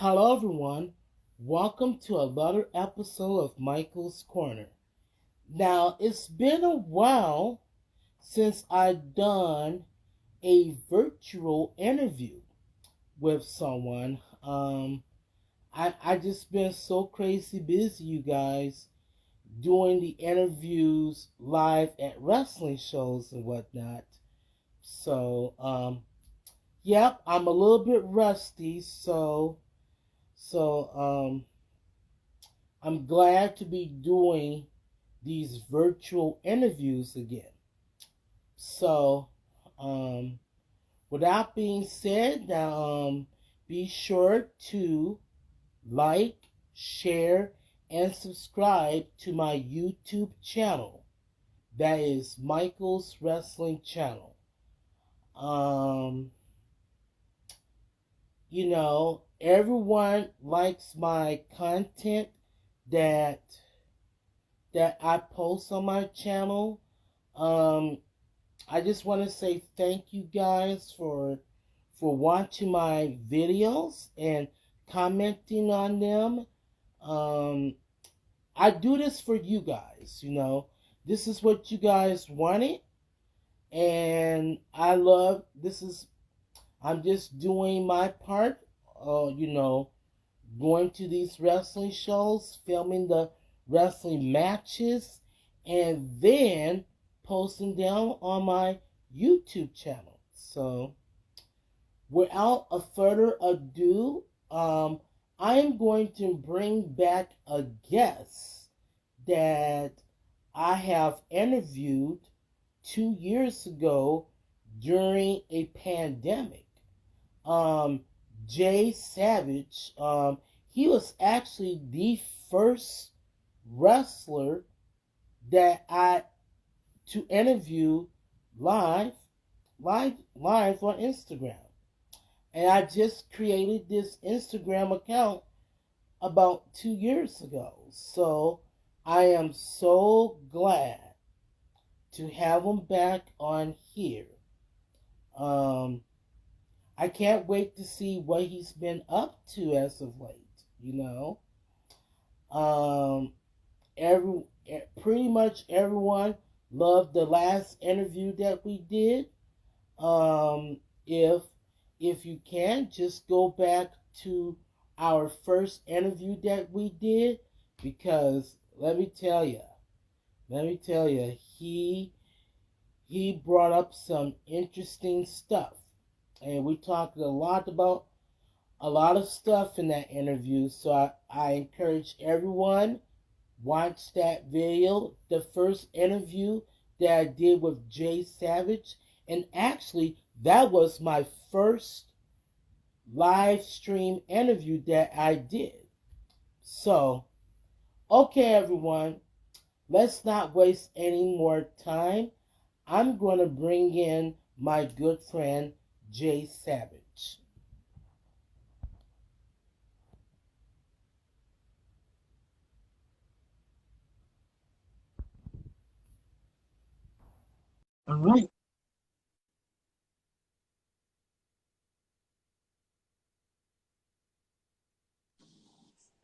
Hello, everyone. Welcome to another episode of Michael's Corner. Now, it's been a while since I've done a virtual interview with someone. I just been so crazy busy, you guys, doing the interviews live at wrestling shows and whatnot. So, yep, I'm a little bit rusty. So I'm glad to be doing these virtual interviews again. So, um, with that being said, now be sure to like, share, and subscribe to my YouTube channel. That is Michael's Wrestling Channel. Um, Everyone likes my content that I post on my channel. Um, I just want to say thank you guys for watching my videos and commenting on them. Um, I do this for you guys. This is what you guys wanted, and I love. This is I'm just doing my part. Going to these wrestling shows, filming the wrestling matches, and then posting them on my YouTube channel. So, without a further ado, I'm going to bring back a guest that I have interviewed 2 years ago during a pandemic. um, Jay Savage. He was actually the first wrestler that I to interview live, live on Instagram. And I just created this Instagram account about 2 years ago. So I am so glad to have him back on here. Um, I can't wait to see what he's been up to as of late. You know, um, every pretty much everyone loved the last interview that we did. Um, if if you can, just go back to our first interview that we did, because let me tell you, he brought up some interesting stuff, and we talked about a lot of stuff in that interview. So I encourage everyone, watch that video, the first interview that I did with Jay Savage. And actually, that was my first live stream interview that I did. So, okay, everyone, let's not waste any more time. I'm going to bring in my good friend Jay Savage. All right.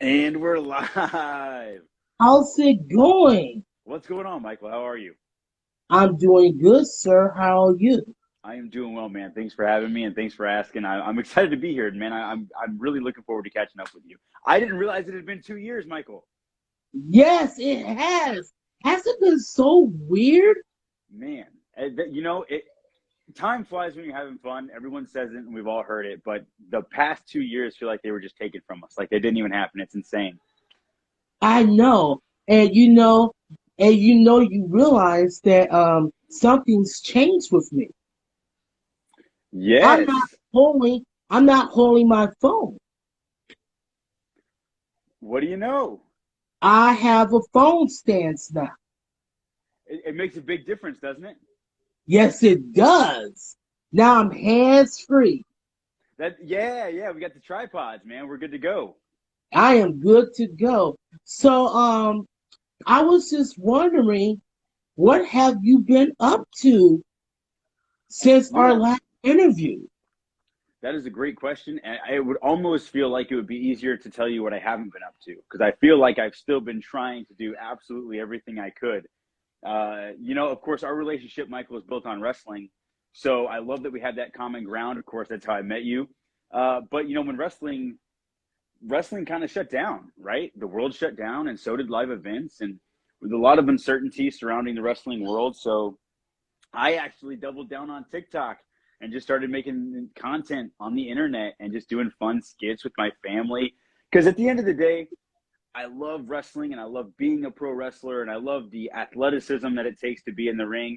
And we're live. How's it going? What's going on, Michael? How are you? I'm doing good, sir. How are you? I am doing well, man. Thanks for having me, and thanks for asking. I'm excited to be here, man. I'm really looking forward to catching up with you. I didn't realize it had been 2 years, Michael. Yes, it has. Has it been so weird? Man, time flies when you're having fun. Everyone says it, and we've all heard it. But the past 2 years feel like they were just taken from us, like they didn't even happen. It's insane. I know. And you realize that something's changed with me. I'm not Yes. I'm not holding my phone. What do you know? I have a phone stance now. It makes a big difference, doesn't it? Yes, it does. Now I'm hands free. Yeah. We got the tripods, man. We're good to go. I am good to go. So I was just wondering, what have you been up to since our Yeah, last interview? That is a great question. And I would almost feel like it would be easier to tell you what I haven't been up to because I feel like I've still been trying to do absolutely everything I could. Of course, our relationship, Michael, is built on wrestling. So I love that we had that common ground. Of course, that's how I met you. But when wrestling kind of shut down, right? The world shut down, and so did live events, and with a lot of uncertainty surrounding the wrestling world. So I actually doubled down on TikTok and just started making content on the internet and just doing fun skits with my family. Because at the end of the day, I love wrestling and I love being a pro wrestler and I love the athleticism that it takes to be in the ring.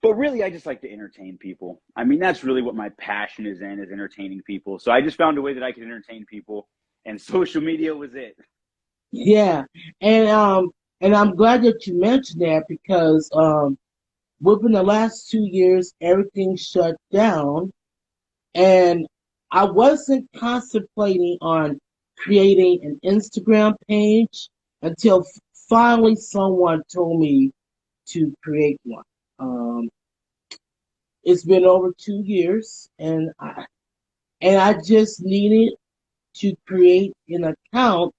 But really, I just like to entertain people. I mean, that's really what my passion is in, is entertaining people. So I just found a way that I could entertain people, and social media was it. Yeah, and I'm glad that you mentioned that because within the last 2 years, everything shut down, and I wasn't contemplating on creating an Instagram page until finally someone told me to create one. Um, it's been over 2 years, and I just needed to create an account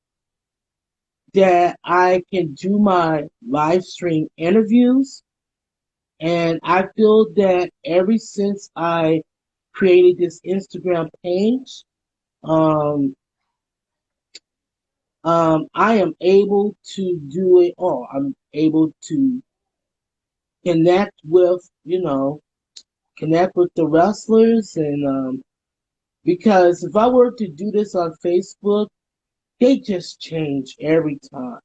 that I can do my live stream interviews. And I feel that ever since I created this Instagram page, um, I am able to do it all. I'm able to connect with, connect with the wrestlers. And because if I were to do this on Facebook, they just change every time.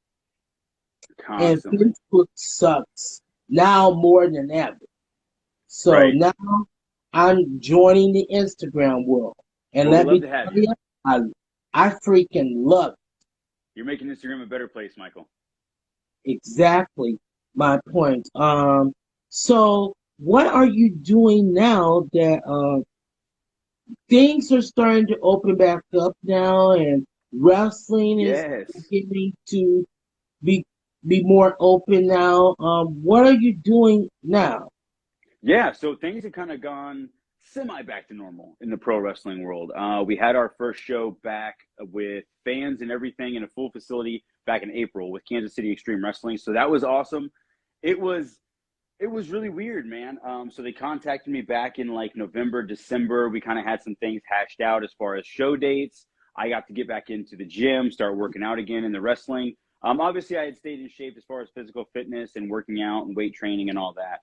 And Constantly. Facebook sucks now more than ever. So Right. now I'm joining the Instagram world. And Well, we let love me to have tell you. you, I, I freaking love You're making Instagram a better place, Michael. exactly my point. So what are you doing now that things are starting to open back up now and wrestling is Yes. beginning to be be more open now? What are you doing now? Yeah, so things have kind of gone semi back to normal in the pro wrestling world. We had our first show back with fans and everything in a full facility back in April with Kansas City Extreme Wrestling. So that was awesome. It was it was really weird, man. So they contacted me back in like November, December. We kind of had some things hashed out as far as show dates. I got to get back into the gym, start working out again in the wrestling. Obviously, I had stayed in shape as far as physical fitness and working out and weight training and all that.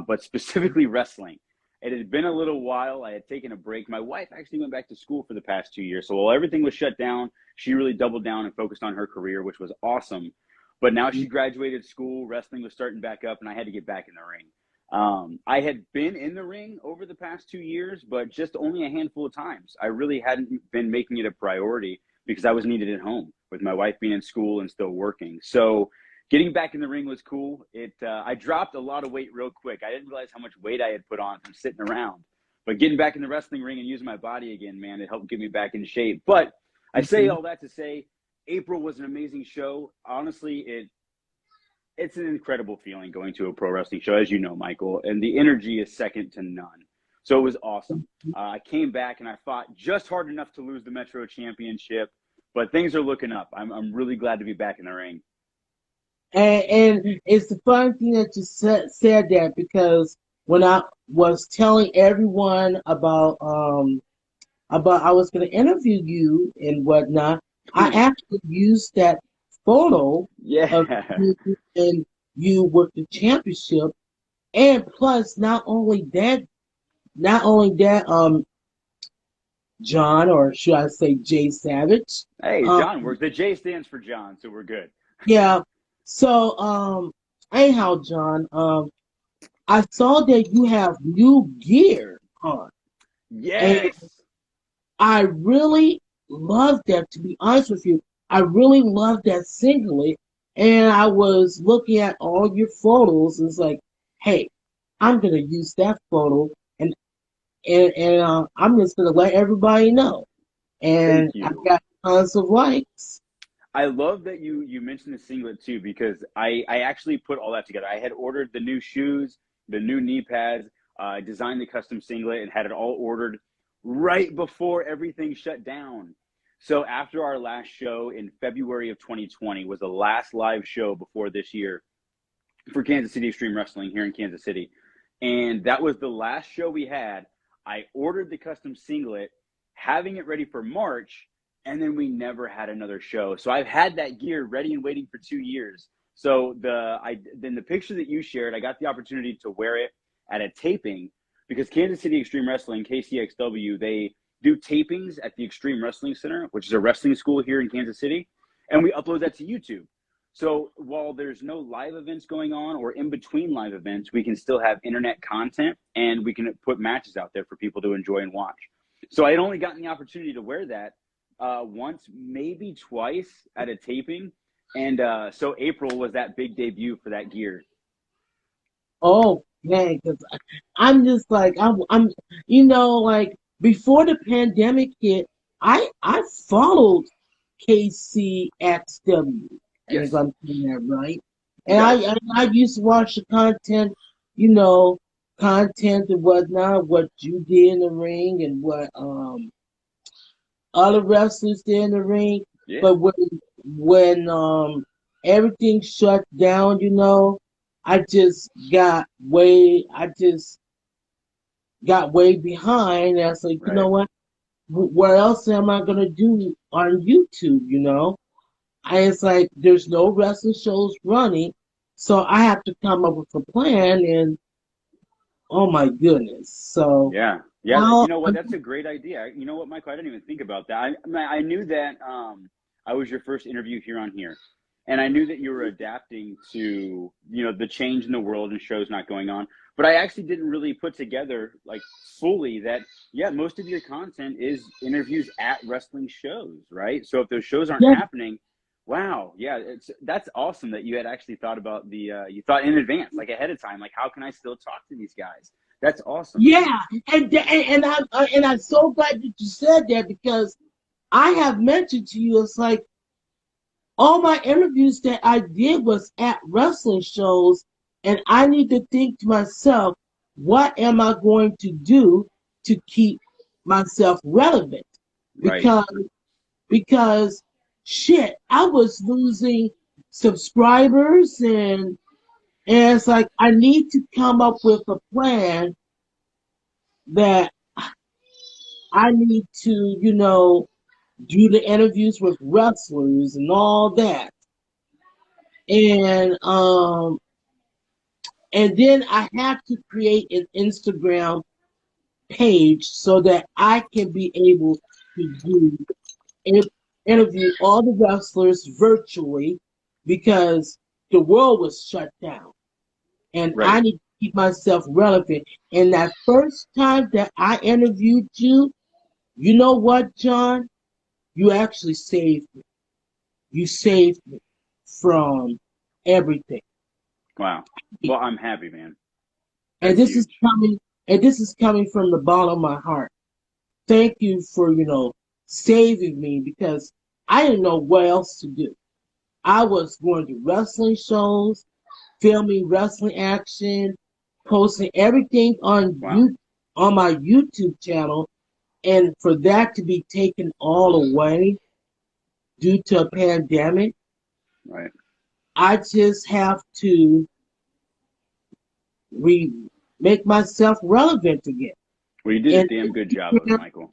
But specifically wrestling. It had been a little while. I had taken a break. My wife actually went back to school for the past 2 years. So while everything was shut down, she really doubled down and focused on her career, which was awesome. But now she graduated school, wrestling was starting back up, and I had to get back in the ring. I had been in the ring over the past 2 years, but just only a handful of times. I really hadn't been making it a priority because I was needed at home with my wife being in school and still working. So getting back in the ring was cool. I dropped a lot of weight real quick. I didn't realize how much weight I had put on from sitting around. But getting back in the wrestling ring and using my body again, man, it helped get me back in shape. But I say Mhm. all that to say April was an amazing show. Honestly, it's an incredible feeling going to a pro wrestling show, as you know, Michael, and the energy is second to none. So it was awesome. I came back and I fought just hard enough to lose the Metro Championship, but things are looking up. I'm really glad to be back in the ring. And it's the funny thing that you said that because when I was telling everyone about I was going to interview you and whatnot, I actually used that photo of Yeah. you and you with the championship, and plus not only that, John, or should I say Jay Savage, Hey, um, John works. The J stands for John, so we're good. yeah. So anyhow, John, I saw that you have new gear on, and Yes. I really love that. To be honest with you, I really love that singlet. And I was looking at all your photos, and it's like, hey, I'm gonna use that photo, and I'm just gonna let everybody know. And Thank I you. got tons of likes. I love that you mentioned the singlet too because I actually put all that together. I had ordered the new shoes, the new knee pads, designed the custom singlet, and had it all ordered right before everything shut down. So after our last show in February of 2020 was the last live show before this year for Kansas City Extreme Wrestling here in Kansas City. And that was the last show we had. I ordered the custom singlet, having it ready for March, and then we never had another show. So I've had that gear ready and waiting for 2 years. So then the picture that you shared, I got the opportunity to wear it at a taping because Kansas City Extreme Wrestling, KCXW, they do tapings at the Extreme Wrestling Center, which is a wrestling school here in Kansas City, and we upload that to YouTube. So while there's no live events going on or in between live events, we can still have internet content and we can put matches out there for people to enjoy and watch. So I had only gotten the opportunity to wear that once, maybe twice at a taping. And so April was that big debut for that gear. Oh, man, because I'm just like, I'm, like before the pandemic hit, I followed KCXW, Yes. if I'm saying that right. And I used to watch the content, content and whatnot, what you did in the ring and what other wrestlers did in the ring. Yeah. But when everything shut down, I just got way behind. And I was like, Right. you know what? What else am I gonna do on YouTube? And it's like there's no wrestling shows running, so I have to come up with a plan. And oh my goodness, so Yeah. now You know what? That's a great idea. You know what, Michael? I didn't even think about that. I knew that I was your first interview here on here. And I knew that you were adapting to, the change in the world and shows not going on. But I actually didn't really put together like fully that, yeah, most of your content is interviews at wrestling shows, right? So if those shows aren't happening, wow, yeah, that's awesome that you had actually thought about you thought in advance, like ahead of time, like how can I still talk to these guys? That's awesome. Yeah, and I'm so glad that you said that because I have mentioned to you, it's like all my interviews that I did was at wrestling shows, and I need to think to myself, what am I going to do to keep myself relevant? Because shit, I was losing subscribers and it's like I need to come up with a plan that I need to, do the interviews with wrestlers and all that. And then I have to create an Instagram page so that I can be able to interview all the wrestlers virtually because the world was shut down. And I need to keep myself relevant. And that first time that I interviewed you, you know what, John? You actually saved me. You saved me from everything. Wow. Well, I'm happy, man. And this is coming from the bottom of my heart. Thank you for, saving me because I didn't know what else to do. I was going to wrestling shows, filming wrestling action, posting everything on my YouTube channel, and for that to be taken all away due to a pandemic, right? I just have to make myself relevant again. Well, you did a damn good job of it, Michael.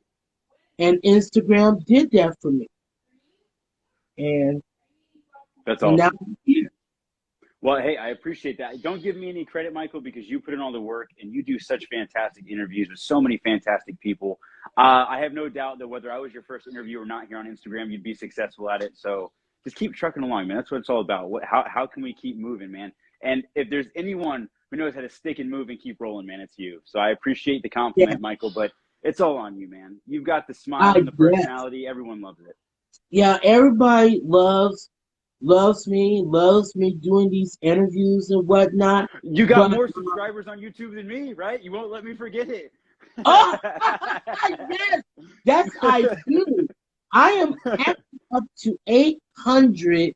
And Instagram did that for me. And that's awesome. Now, well, hey, I appreciate that. Don't give me any credit, Michael, because you put in all the work and you do such fantastic interviews with so many fantastic people. I have no doubt that whether I was your first interview or not here on Instagram, you'd be successful at it. So just keep trucking along, man. That's what it's all about. How can we keep moving, man? And if there's anyone who knows how to stick and move and keep rolling, man, it's you. So I appreciate the compliment, Michael, but it's all on you, man. You've got the smile and the personality. Everyone loves it. Yeah, everybody loves me doing these interviews and whatnot. You got more subscribers on YouTube than me, right? You won't let me forget it. Oh, yes, that's I do. I am up to 850.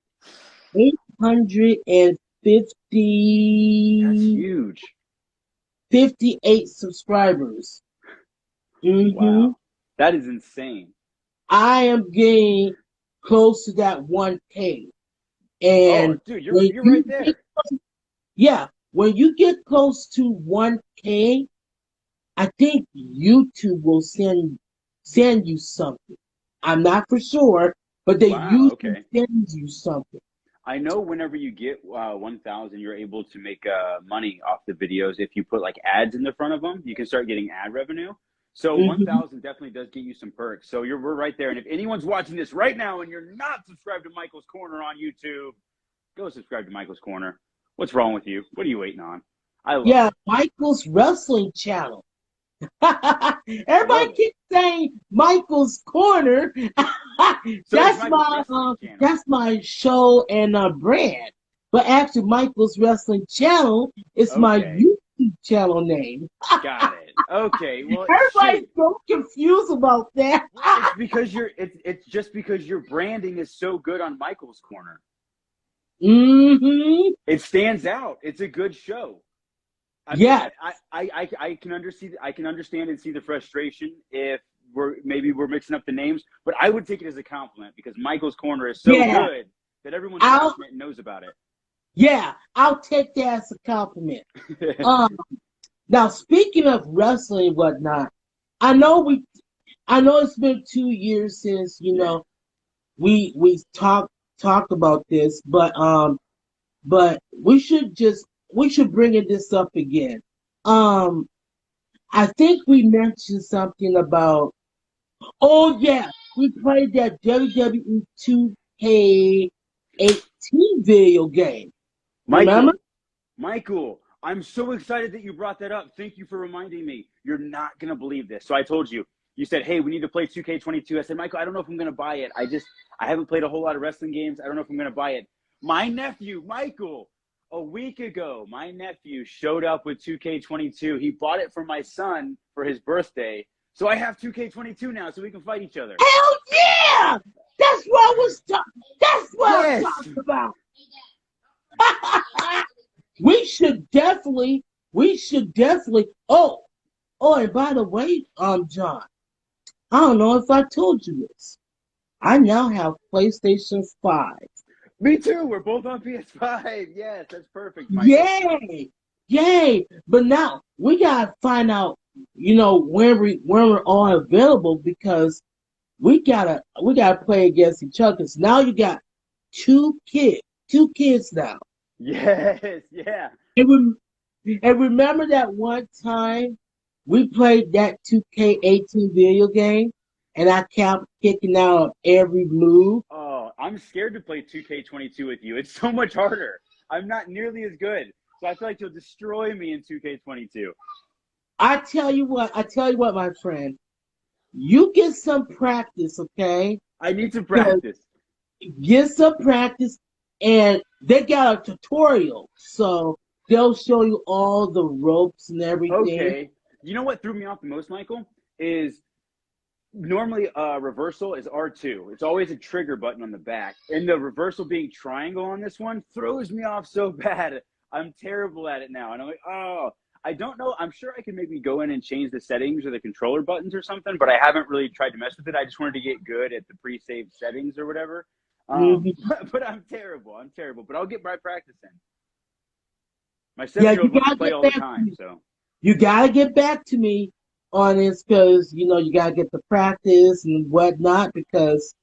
That's huge. 58 subscribers. Mm-hmm. Wow. That is insane. I am getting close to that 1K. Oh, And dude, when you're right you get, there. yeah, when you get close to 1K, I think YouTube will send you something. I'm not for sure, but they Wow. usually Okay. send you something. I know whenever you get 1,000, you're able to make money off the videos. If you put like ads in the front of them, you can start getting ad revenue. So Hmm. 1,000 definitely does get you some perks. So we're right there. And if anyone's watching this right now and you're not subscribed to Michael's Corner on YouTube, go subscribe to Michael's Corner. What's wrong with you? What are you waiting on? I love Yeah, it. Michael's Wrestling Channel. I Everybody love it. keeps saying Michael's Corner. So it's Michael's Wrestling Channel. That's my show and brand. But actually, Michael's Wrestling Channel is my Okay. YouTube channel name. Got it. Okay. Well, Everybody's shoot. so confused about that. Well, it's because it's just because your branding is so good on Michael's Corner. Hmm. It stands out. It's a good show. I mean, Yeah, I can understand and see the frustration if we're mixing up the names, but I would take it as a compliment because Michael's Corner is so yeah. good that everyone's I'll watching it and knows about I'll take that as a compliment. it. Um, Now speaking of wrestling and whatnot, I know we I know it's been 2 years since, Yeah. we talked about this, but we should bring this up again. Um, I think we mentioned something about, oh yeah, we played that WWE 2K18 video game. Remember? Michael, Michael, I'm so excited that you brought that up. Thank you for reminding me. You're not going to believe this. So I told you, you said, hey, we need to play 2K22. I said, Michael, I don't know if I'm going to buy it. I haven't played a whole lot of wrestling games. I don't know if I'm going to buy it. My nephew, Michael, a week ago, my nephew showed up with 2K22. He bought it for my son for his birthday. So I have 2K22 now so we can fight each other. Hell yeah! That's what I'm Yes. talking about. We should definitely. And by the way, John, I don't know if I told you this. I now have PlayStation 5. Me too. We're both on PS5. Yes, that's perfect, Michael. Yay! Yay! But now we gotta find out, when we're all available because we gotta play against each other. So now you got two kids now. Yes, yeah. And, and remember that one time we played that 2K18 video game and I kept kicking out every move? Oh, I'm scared to play 2K22 with you. It's so much harder. I'm not nearly as good. So I feel like you'll destroy me in 2K22. I tell you what, my friend, you get some practice, okay? I need to Because practice. get some practice, and they got a tutorial, so they'll show you all the ropes and everything. Okay. You know what threw me off the most, Michael? Is normally reversal is R2. It's always a trigger button on the back. And the reversal being triangle on this one throws me off so bad. I'm terrible at it now. And I'm like, oh, I don't know. I'm sure I can maybe go in and change the settings or the controller buttons or something, but I haven't really tried to mess with it. I just wanted to get good at the pre-saved settings or whatever. Mhm. But I'm terrible. I'm terrible. But I'll get my practice in. My Yeah, 7-year-old wants to play all the time, so. you gotta get back to me on this because you gotta get the practice and whatnot. Because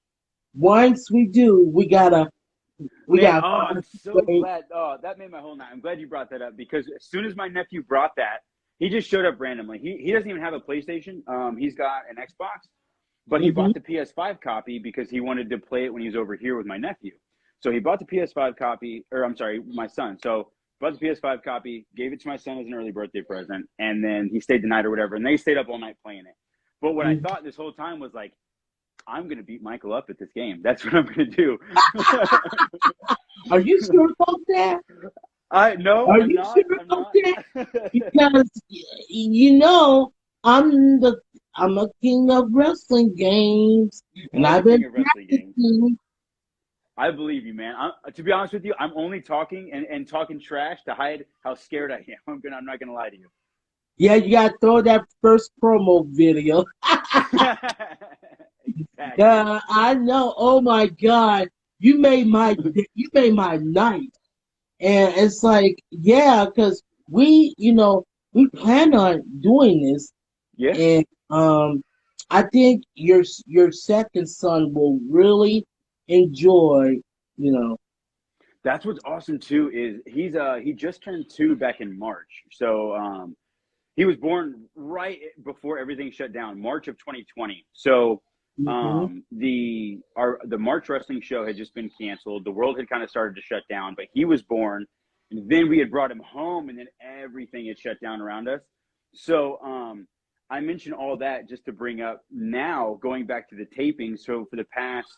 once we do, we Man, gotta oh, find I'm a so way. glad. Oh, that made my whole night. I'm glad you brought that up because as soon as my nephew brought that, he just showed up randomly. He doesn't even have a PlayStation. He's got an Xbox, but he Hmm. bought the PS5 copy because he wanted to play it when he was over here with my nephew. So he bought the PS5 copy, or I'm sorry, my son. So bought the PS5 copy, gave it to my son as an early birthday present, and then he stayed the night or whatever, and they stayed up all night playing it. But what I thought this whole time was like, I'm gonna beat Michael up at this game. That's what I'm gonna do. Are you sure about that? I no, Are I'm you not. sure I'm about not. that? Because you know I'm the I'm a king of wrestling games, You and are the I've king been of wrestling games. practicing. I believe you, man. To be honest with you, I'm only talking and talking trash to hide how scared I am. I'm not gonna lie to you. Yeah, you gotta throw that first promo video. Exactly. I know. Oh my God, you made my night. And it's like, yeah, because we plan on doing this, Yeah. and I think your second son will really enjoy, you know. That's what's awesome too is he just turned 2 back in March. So he was born right before everything shut down, March of 2020. So Hmm. the March wrestling show had just been canceled. The world had kind of started to shut down, but he was born, and then we had brought him home, and then everything had shut down around us. So I mentioned all that just to bring up now going back to the taping. So for the past,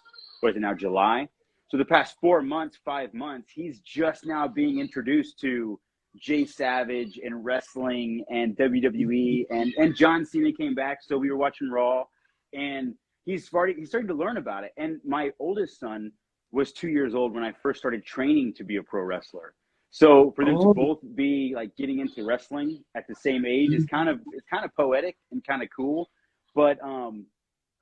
what is it now, July? So the past 4 months, 5 months, he's just now being introduced to Jay Savage and wrestling and WWE, and John Cena came back, so we were watching Raw, and he's starting to learn about it. And my oldest son was 2 years old when I first started training to be a pro wrestler. So for them to Oh, both be like getting into wrestling at the same age is kind of poetic and kind of cool. But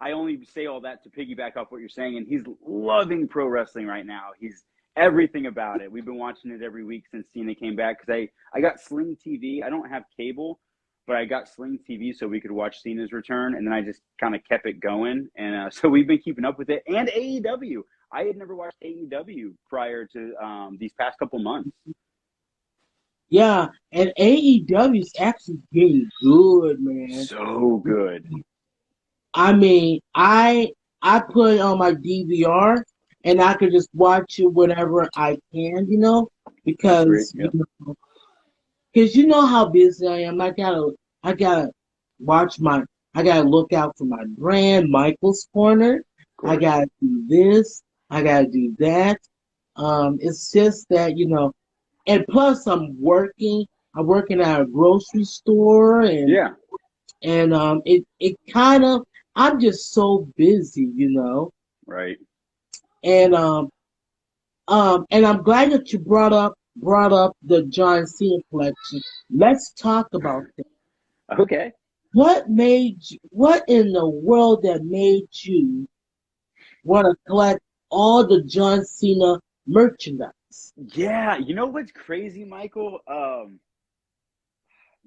I only say all that to piggyback off what you're saying, and he's loving pro wrestling right now. He's everything about it. We've been watching it every week since Cena came back because I got Sling TV. I don't have cable, but I got Sling TV so we could watch Cena's return, and then I just kind of kept it going, and so we've been keeping up with it. And AEW. I had never watched AEW prior to these past couple months. yeah, and AEW is actually getting good, man. So good. I mean, I put it on my DVR and I could just watch it whenever I can, That's great. because Yep. you know how busy I am. I gotta watch my I gotta look out for my brand, Michael's Corner. Of I course. gotta do this. I gotta do that. It's just that, and plus I'm working at a grocery store, and Yeah. it kind of I'm just so busy, Right. and I'm glad that you brought up the John Cena collection. Let's talk about that. Okay. What in the world that made you want to collect all the John Cena merchandise? Yeah. You know what's crazy, Michael?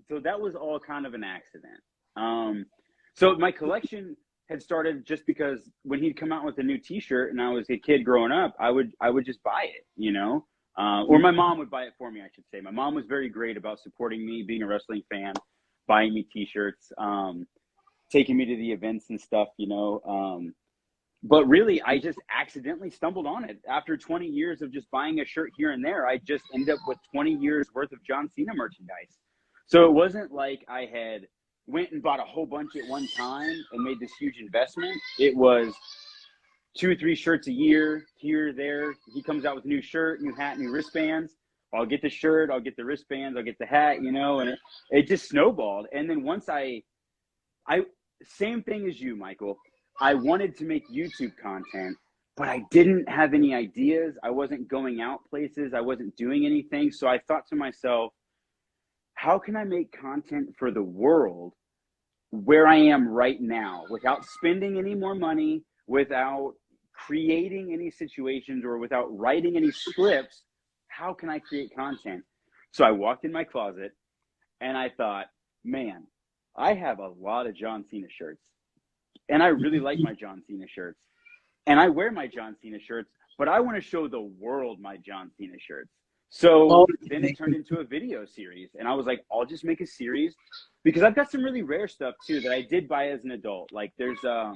So that was all kind of an accident. Um, so my collection had started just because when he'd come out with a new T-shirt and I was a kid growing up, I would just buy it, or my mom would buy it for me. I should say my mom was very great about supporting me, being a wrestling fan, buying me T-shirts, taking me to the events and stuff, but really, I just accidentally stumbled on it. After 20 years of just buying a shirt here and there, I just ended up with 20 years worth of John Cena merchandise. So it wasn't like I had went and bought a whole bunch at one time and made this huge investment. It was 2 or 3 shirts a year, here, there. He comes out with a new shirt, new hat, new wristbands. I'll get the shirt, I'll get the wristbands, I'll get the hat, and it just snowballed. And then once I same thing as you, Michael. I wanted to make YouTube content, but I didn't have any ideas. I wasn't going out places. I wasn't doing anything. So I thought to myself, how can I make content for the world where I am right now without spending any more money, without creating any situations, or without writing any scripts? How can I create content? So I walked in my closet and I thought, man, I have a lot of John Cena shirts, and I really like my John Cena shirts, and I wear my John Cena shirts, but I want to show the world my John Cena shirts. So then it turned into a video series, and I was like, I'll just make a series because I've got some really rare stuff too that I did buy as an adult. Like there's the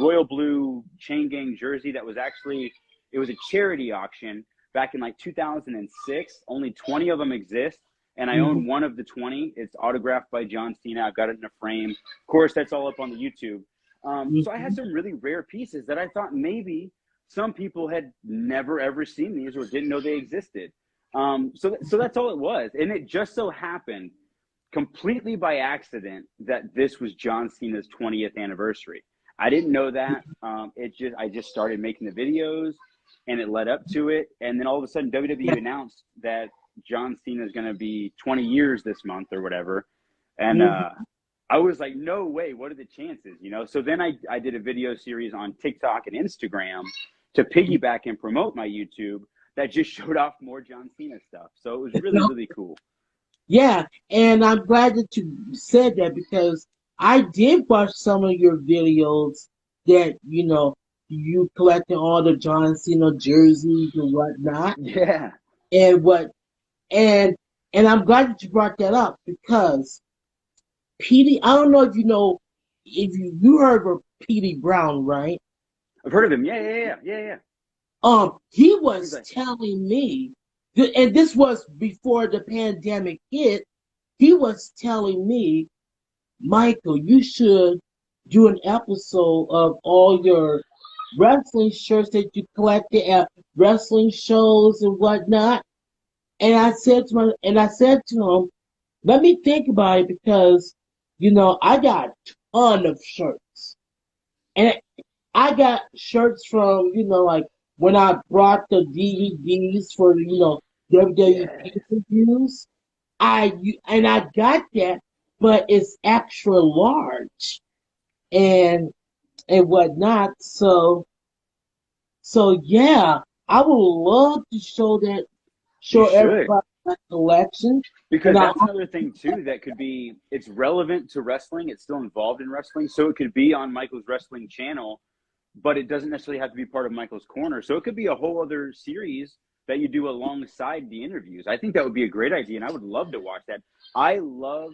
Royal Blue Chain Gang jersey that was actually, it was a charity auction back in like 2006. Only 20 of them exist, and I own one of the 20. It's autographed by John Cena. I've got it in a frame. Of course, that's all up on the YouTube. So I had some really rare pieces that I thought maybe some people had never ever seen these or didn't know they existed. So that's all it was, and it just so happened completely by accident that this was John Cena's 20th anniversary. I didn't know that. I just started making the videos, and it led up to it, and then all of a sudden WWE announced that John Cena is going to be 20 years this month or whatever, and I was like, no way. What are the chances? You know? So then I did a video series on TikTok and Instagram to piggyback and promote my YouTube that just showed off more John Cena stuff. So it was really, really cool. Yeah, and I'm glad that you said that because I did watch some of your videos that, you collected all the John Cena jerseys and whatnot. Yeah. And what and I'm glad that you brought that up because Petey, I don't know if you know if you heard of Petey Brown, right? I've heard of him. Yeah. He was telling me, and this was before the pandemic hit. He was telling me, Michael, you should do an episode of all your wrestling shirts that you collected at wrestling shows and whatnot. And I said to him, let me think about it because, I got a ton of shirts. And I got shirts from, like when I brought the DVDs for, WWE pay-per-views. I got that, but it's extra large and whatnot. So yeah, I would love to show everybody my collection. Because that's another thing too that could be, it's relevant to wrestling. It's still involved in wrestling. So it could be on Michael's wrestling channel, but it doesn't necessarily have to be part of Michael's Corner. So it could be a whole other series that you do alongside the interviews. I think that would be a great idea, and I would love to watch that. I love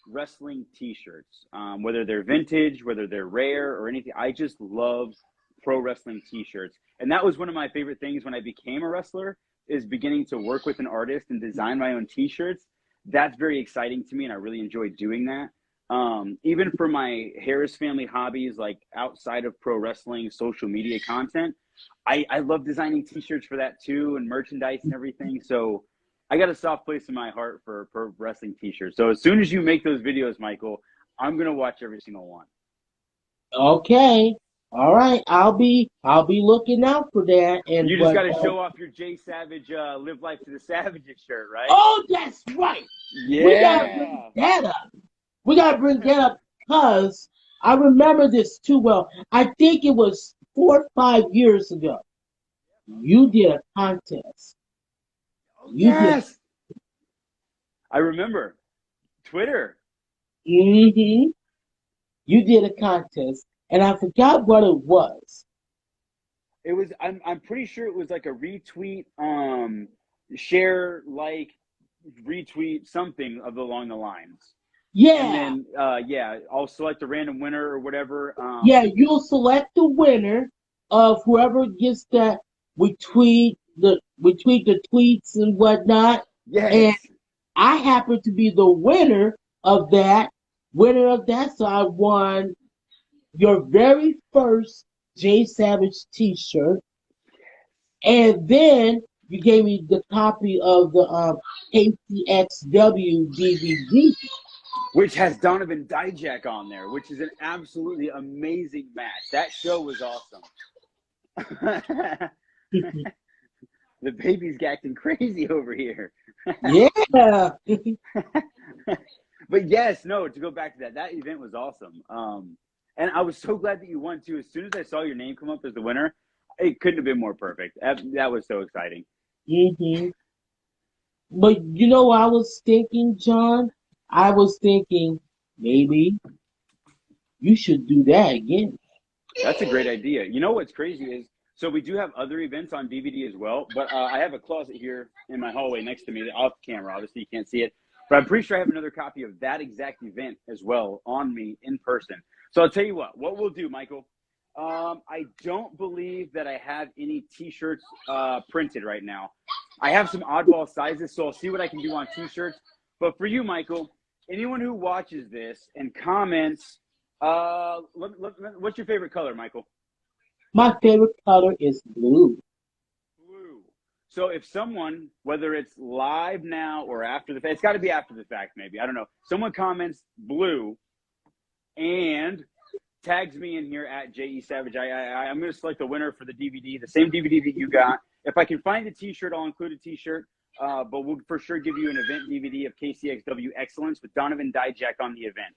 wrestling T-shirts, whether they're vintage, whether they're rare or anything. I just love pro wrestling T-shirts. And that was one of my favorite things when I became a wrestler, is beginning to work with an artist and design my own T-shirts. That's very exciting to me, and I really enjoy doing that. Even for my Harris family hobbies, like outside of pro wrestling, social media content, I love designing T-shirts for that too, and merchandise and everything. So I got a soft place in my heart for pro wrestling T-shirts. So as soon as you make those videos, Michael, I'm going to watch every single one. Okay. All right. I'll be looking out for that. And you just got to show off your Jay Savage Live Life to the Savages shirt, right? Oh, that's right. Yeah. We got to bring that up. We got to bring that up because I remember this too well. I think it was 4 or 5 years ago. You did a contest. Yes. I remember. Twitter. Mm-hmm. You did a contest, and I forgot what it was. It was, I'm pretty sure it was like a retweet, share, like, retweet, something along the lines. Yeah. And then, I'll select a random winner or whatever. Yeah, you'll select the winner of whoever gets that. We tweet the tweets and whatnot. Yes. And I happen to be the winner of that. So I won your very first Jay Savage T-shirt, and then you gave me the copy of the KCXW DVD, which has Donovan Dijak on there, which is an absolutely amazing match. That show was awesome. The baby's acting crazy over here. Yeah. But yes, no, to go back to that event was awesome. And I was so glad that you won too. As soon as I saw your name come up as the winner, it couldn't have been more perfect. That was so exciting. Mm-hmm. But you know what I was thinking, John? I was thinking maybe you should do that again. That's a great idea. You know what's crazy is, so we do have other events on DVD as well, but I have a closet here in my hallway next to me, off camera. Obviously, you can't see it. But I'm pretty sure I have another copy of that exact event as well on me in person. So I'll tell you what we'll do, Michael. I don't believe that I have any T-shirts printed right now. I have some oddball sizes, so I'll see what I can do on T-shirts. But for you, Michael, anyone who watches this and comments, what's your favorite color, Michael? My favorite color is blue. Blue. So if someone, whether it's live now or after the fact, it's got to be after the fact, maybe. I don't know. Someone comments blue and tags me in here at JE Savage. I'm going to select the winner for the DVD, the same DVD that you got. If I can find a T-shirt, I'll include a T-shirt. But we'll for sure give you an event DVD of KCXW Excellence with Donovan Dijak on the event.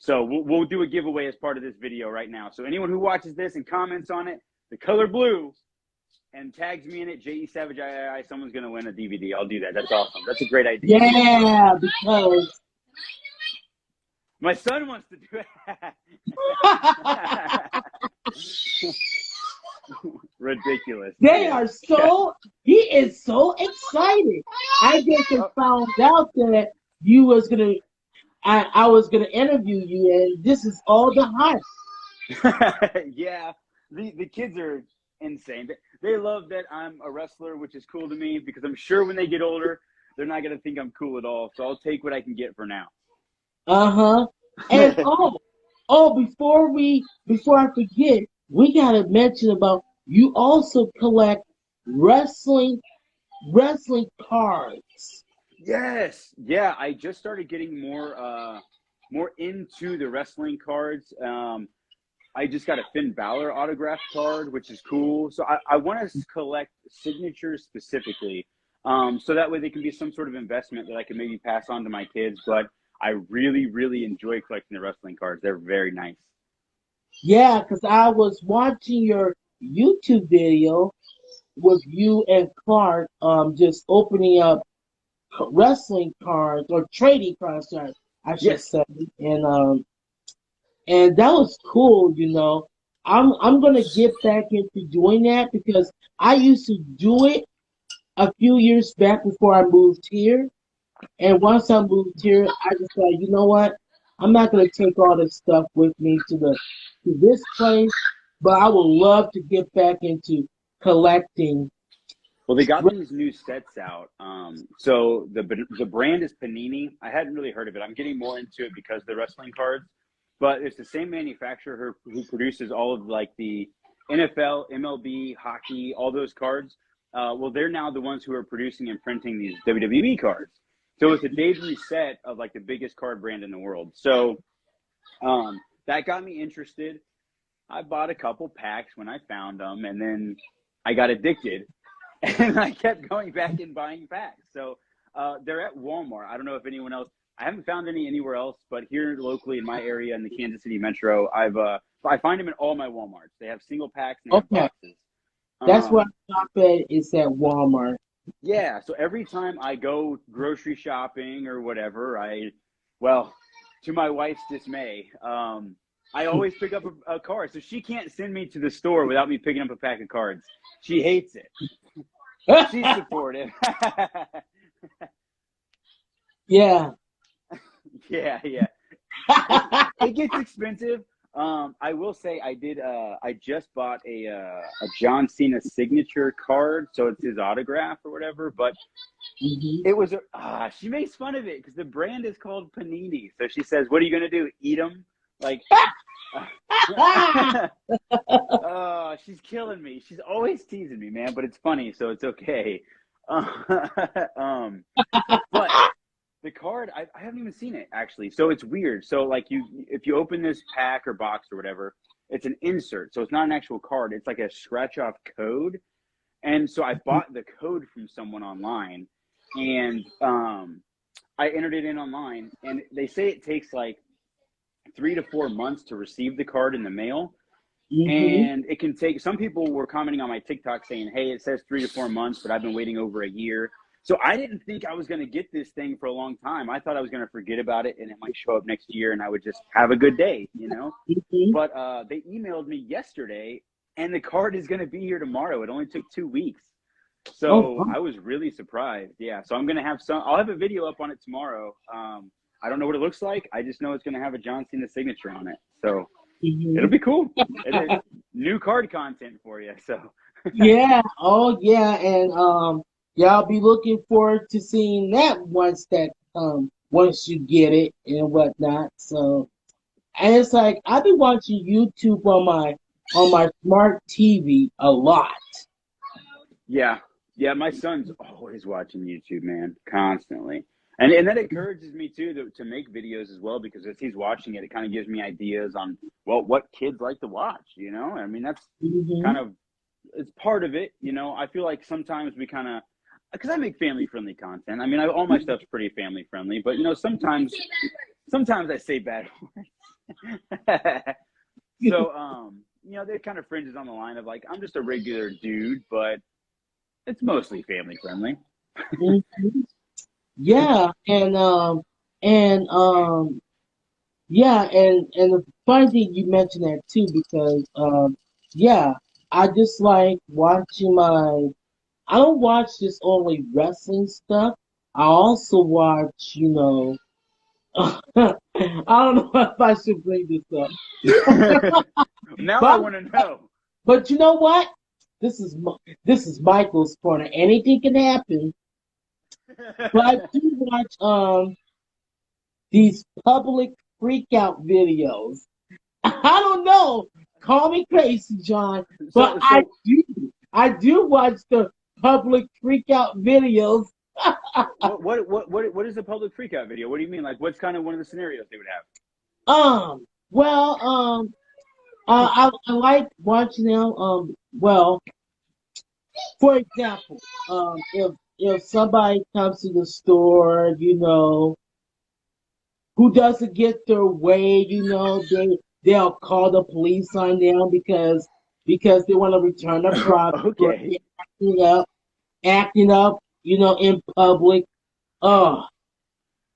So we'll do a giveaway as part of this video right now. So anyone who watches this and comments on it, the color blue, and tags me in it, J.E. Savage III, someone's going to win a DVD. I'll do that. That's awesome. That's a great idea. Yeah, because my son wants to do it. Ridiculous. they are so, he is so excited. I just found out that you was going to, I was going to interview you, and this is all the hype. Yeah, the kids are insane. They love that I'm a wrestler, which is cool to me because I'm sure when they get older, they're not going to think I'm cool at all. So I'll take what I can get for now. Uh-huh. And before I forget, we got to mention about you also collect wrestling cards. Yes. Yeah, I just started getting more into the wrestling cards. I just got a Finn Balor autographed card, which is cool. So I want to collect signatures specifically, so that way they can be some sort of investment that I can maybe pass on to my kids. But I really, really enjoy collecting the wrestling cards. They're very nice. Yeah, because I was watching your YouTube video with you and Clark, just opening up wrestling cards or trading cards, I should say, and that was cool. I'm gonna get back into doing that because I used to do it a few years back before I moved here, and once I moved here, I just thought, you know what, I'm not gonna take all this stuff with me to this place, but I would love to get back into collecting. Well, they got these new sets out. So the brand is Panini. I hadn't really heard of it. I'm getting more into it because of the wrestling cards. But it's the same manufacturer who produces all of like the NFL, MLB, hockey, all those cards. Well, they're now the ones who are producing and printing these WWE cards. So it's a day's reset of like the biggest card brand in the world. So that got me interested. I bought a couple packs when I found them, and then I got addicted. And I kept going back and buying packs. So they're at Walmart. I don't know if anyone else. I haven't found any anywhere else, but here locally in my area in the Kansas City metro, I find them in all my Walmarts. They have single packs and they have boxes. That's what I shop at, is at Walmart. Yeah, so every time I go grocery shopping or whatever, to my wife's dismay, I always pick up a card. So she can't send me to the store without me picking up a pack of cards. She hates it. She's supportive. Yeah. Yeah. It gets expensive. I will say I just bought a John Cena signature card, so it's his autograph or whatever, but it was she makes fun of it because the brand is called Panini. So she says, "What are you going to do? Eat them?" Like she's killing me. She's always teasing me, man, but it's funny, so it's okay. But the card, I haven't even seen it actually. So it's weird. So like if you open this pack or box or whatever, it's an insert. So it's not an actual card. It's like a scratch off code. And so I bought the code from someone online, and I entered it in online, and they say it takes like 3 to 4 months to receive the card in the mail. And it can take, some people were commenting on my TikTok saying, hey, it says 3 to 4 months, but I've been waiting over a year. So I didn't think I was going to get this thing for a long time. I thought I was going to forget about it and it might show up next year and I would just have a good day, But they emailed me yesterday and the card is going to be here tomorrow. It only took 2 weeks. So I was really surprised. Yeah. So I'm going to have I'll have a video up on it tomorrow. I don't know what it looks like. I just know it's going to have a John Cena signature on it. So it'll be cool. It is new card content for you. So yeah. Oh yeah. And y'all be looking forward to seeing that once you get it and whatnot. So, and it's like I've been watching YouTube on my smart TV a lot. Yeah, my son's always watching YouTube, man, constantly, and that encourages me too to make videos as well, because as he's watching it, it kind of gives me ideas on what kids like to watch. I mean, that's kind of, it's part of it. I feel like sometimes we kind of, because I make family-friendly content. I mean, all my stuff's pretty family-friendly, but sometimes I say bad words. So, you know, there kind of fringes on the line of like, I'm just a regular dude, but it's mostly family friendly. Mhm. Yeah, and yeah, and the funny thing you mentioned that too because yeah, I just like watching my. I don't watch just only wrestling stuff. I also watch, you know, I don't know if I should bring this up, Now I but want to know. but you know what? This is Michael's corner. Anything can happen. But I do watch these public freakout videos. I don't know. Call me crazy, John, but So, so I do watch the public freakout videos. what is a public freakout video? What do you mean? Like, what's kind of one of the scenarios they would have? Well, I like watching them. Well, for example, if somebody comes to the store, you know, who doesn't get their way, you know, they'll call the police on them because they want to return a product or Okay. they're acting up, you know, in public. Oh,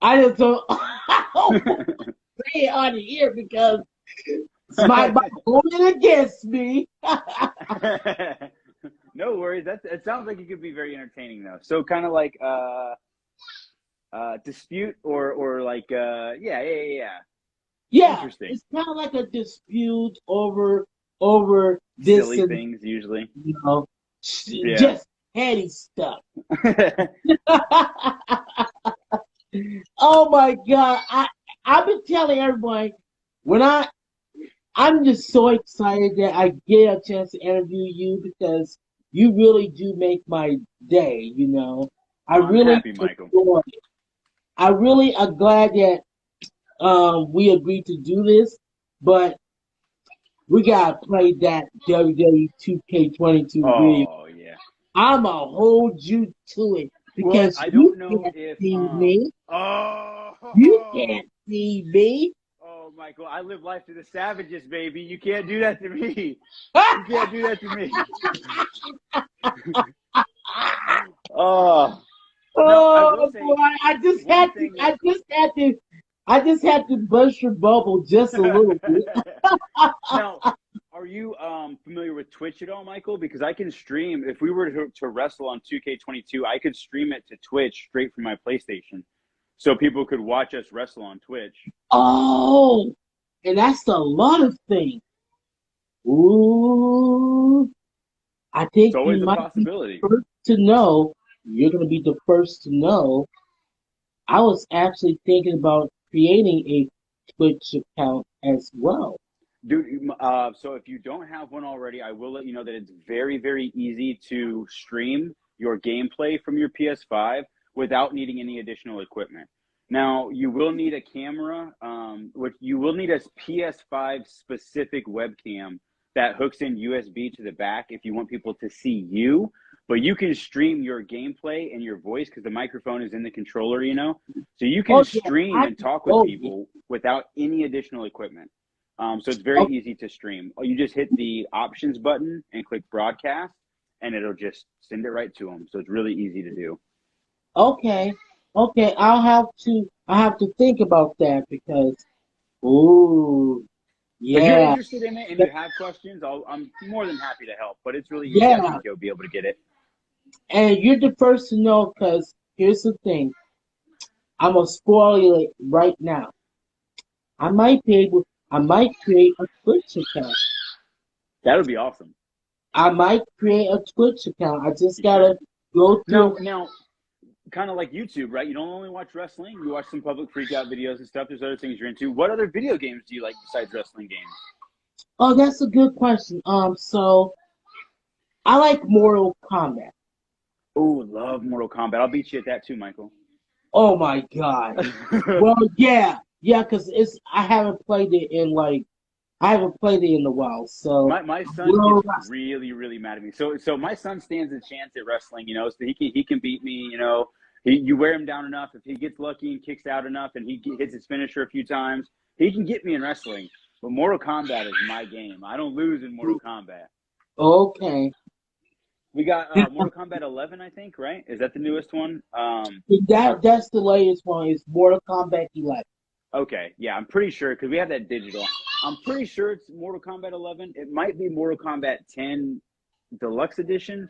I just don't, I don't want to say it on the ear because it's my going against me. No worries. That it sounds like it could be very entertaining though. So kind of like dispute or like yeah. Yeah, Interesting. it's kind of like a dispute over this Silly and things usually. you know, Yeah. just petty stuff. Oh my God, I've been telling everybody when I'm just so excited that I get a chance to interview you because you really do make my day. You know, I I'm really happy, Michael. enjoy it. I really am glad that we agreed to do this, but we gotta play that WWE 2K22 video. Oh yeah. I'ma hold you to it Well, because I you don't know can't if see me. You oh can't see me. oh Michael, I live life to the savages, baby. You can't do that to me. You can't do that to me. Oh now I will Oh say boy, I just one had to, thing that I just had to bust your bubble just a little bit. now, are you familiar with Twitch at all, Michael? Because I can stream. If we were to wrestle on 2K22, I could stream it to Twitch straight from my PlayStation, so people could watch us wrestle on Twitch. Oh, and that's a lot of things. Ooh, I It's think you always a might be possibility. the first to know. You're gonna be the first to know. I was actually thinking about creating a Twitch account as well. Dude, so if you don't have one already, I will let you know that it's very, very easy to stream your gameplay from your PS5 without needing any additional equipment. Now, you will need a camera, which you will need a PS5 specific webcam that hooks in USB to the back if you want people to see you. But you can stream your gameplay and your voice because the microphone is in the controller, you know? So you can Oh yeah, stream I and talk with oh yeah. people without any additional equipment. So it's very easy to stream. You just hit the options button and click broadcast, and it'll just send it right to them. So it's really easy to do. Okay, okay. I have to think about that because ooh If you're yeah interested in it and you have questions, I'm more than happy to help. But it's really easy. I yeah. think you'll be able to get it. And you're the first to know because here's the thing. I'm gonna spoil it right now. I might create a Twitch account. That would be awesome. I might create a Twitch account. I just You should. gotta go Now, through. now, kind of like YouTube, right? You don't only watch wrestling. You watch some public freakout videos and stuff. There's other things you're into. What other video games do you like besides wrestling games? Oh, that's a good question. So I like Mortal Kombat. Oh, love Mortal Kombat. I'll beat you at that too, Michael. Oh my God. Well, yeah, yeah, because it's I haven't played it in a while. So My I son will gets wrestle. really mad at me. So my son stands a chance at wrestling, you know. So he can beat me, you know. You wear him down enough. If he gets lucky and kicks out enough, and hits his finisher a few times, He can get me in wrestling, but Mortal Kombat is my game. I don't lose in Mortal Kombat. Okay. We got Mortal Kombat 11, I think, right? Is that the newest one? That's the latest one. Is Mortal Kombat 11. Okay, yeah, I'm pretty sure because we have that digital. I'm pretty sure it's Mortal Kombat 11. It might be Mortal Kombat 10 Deluxe Edition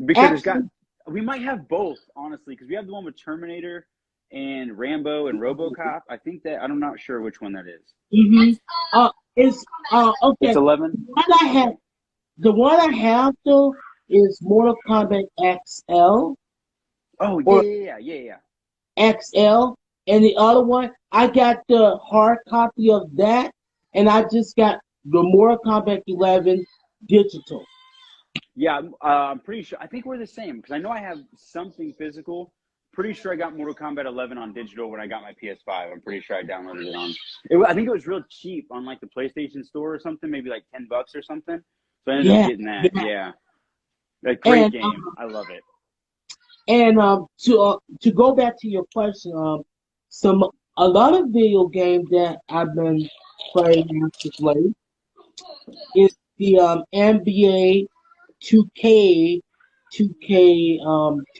because it's got. Actually, We might have both, honestly, because we have the one with Terminator and Rambo and RoboCop. I think that I'm not sure which one that is. mm-hmm. It's It's okay. 11. The one I have though is Mortal Kombat XL Oh or yeah. XL, and the other one I got the hard copy of that, and I just got the Mortal Kombat 11 digital. Yeah, I'm pretty sure. I think we're the same because I know I have something physical. Pretty sure I got Mortal Kombat 11 on digital when I got my PS5. I'm pretty sure I downloaded it on. I think it was real cheap on like the PlayStation Store or something, maybe like $10 or something. So I ended up Yeah, getting that. yeah. Yeah, a great And game. I love it. to go back to your question, some a lot of video games that I've been playing as of late is the NBA 2K, 2K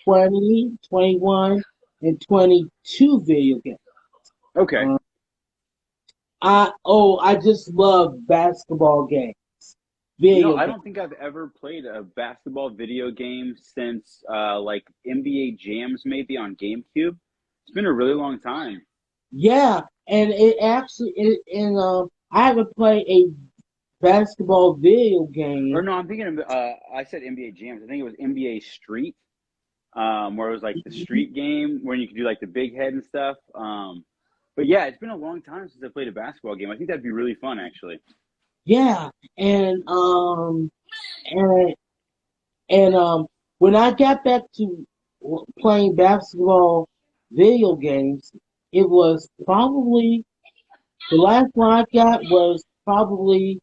20, 21, and 22 video games. Okay. Um, I just love basketball games, video I games. don't think I've ever played a basketball video game since like NBA Jams maybe on GameCube. It's been a really long time. Yeah, and it actually and I haven't played a basketball video Or game. no, I'm thinking of I said NBA Jams. I think it was NBA Street, where it was like the street game where you could do like the big head and stuff. But yeah, it's been a long time since I played a basketball game. I think that'd be really fun actually. Yeah, and and when I got back to playing basketball video games, it was probably the last one I got was probably